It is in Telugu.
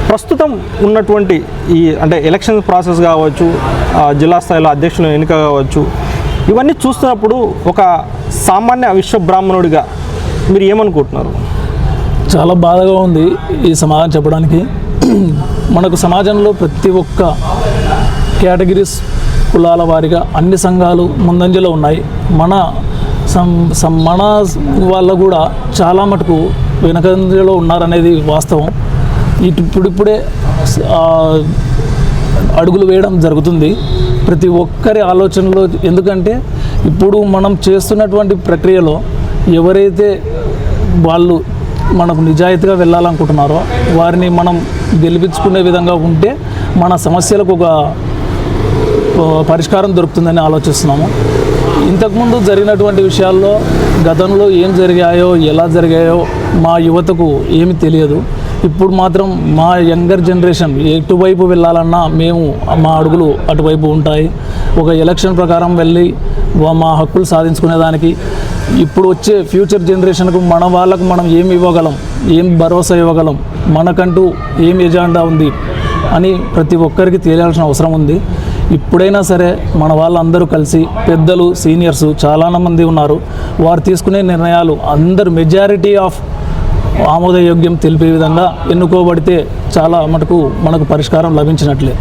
ప్రస్తుతం ఉన్నటువంటి ఈ అంటే ఎలక్షన్ ప్రాసెస్ కావచ్చు, జిల్లా స్థాయిలో అధ్యక్షుల ఎన్నిక కావచ్చు, ఇవన్నీ చూస్తున్నప్పుడు ఒక సామాన్య విశ్వబ్రాహ్మణుడిగా మీరు ఏమనుకుంటున్నారు? చాలా బాధగా ఉంది ఈ సమాధానం చెప్పడానికి. మనకు సమాజంలో ప్రతి ఒక్క కేటగిరీస్ కులాల వారిగా అన్ని సంఘాలు ముందంజలో ఉన్నాయి. మన వాళ్ళ కూడా చాలా మటుకు వెనకంజలో ఉన్నారనేది వాస్తవం. ఇప్పుడిప్పుడే అడుగులు వేయడం జరుగుతుంది ప్రతి ఒక్కరి ఆలోచనలో. ఎందుకంటే ఇప్పుడు మనం చేస్తున్నటువంటి ప్రక్రియలో ఎవరైతే వాళ్ళు మనకు నిజాయితీగా వెళ్ళాలనుకుంటున్నారో వారిని మనం గెలిపించుకునే విధంగా ఉంటే మన సమస్యలకు ఒక పరిష్కారం దొరుకుతుందని ఆలోచిస్తున్నాము. ఇంతకుముందు జరిగినటువంటి విషయాల్లో గతంలో ఏం జరిగాయో ఎలా జరిగాయో మా యువతకు ఏమీ తెలియదు. ఇప్పుడు మాత్రం మా యంగర్ జనరేషన్ ఎటువైపు వెళ్ళాలన్నా మేము మా అడుగులు అటువైపు ఉంటాయి. ఒక ఎలక్షన్ ప్రకారం వెళ్ళి మా హక్కులు సాధించుకునేదానికి ఇప్పుడు వచ్చే ఫ్యూచర్ జనరేషన్కు మన వాళ్ళకు మనం ఏమి ఇవ్వగలం, ఏం భరోసా ఇవ్వగలం, మనకంటూ ఏం ఎజెండా ఉంది అని ప్రతి ఒక్కరికి తెలియాల్సిన అవసరం ఉంది. ఇప్పుడైనా సరే మన వాళ్ళందరూ కలిసి పెద్దలు సీనియర్స్ చాలామంది ఉన్నారు. వారు తీసుకునే నిర్ణయాలు అందరూ మెజారిటీ ఆఫ్ ఆమోదయోగ్యం తెలిపే విధంగా ఎన్నుకోబడితే చాలా మటుకు మనకు పరిష్కారం లభించినట్లే.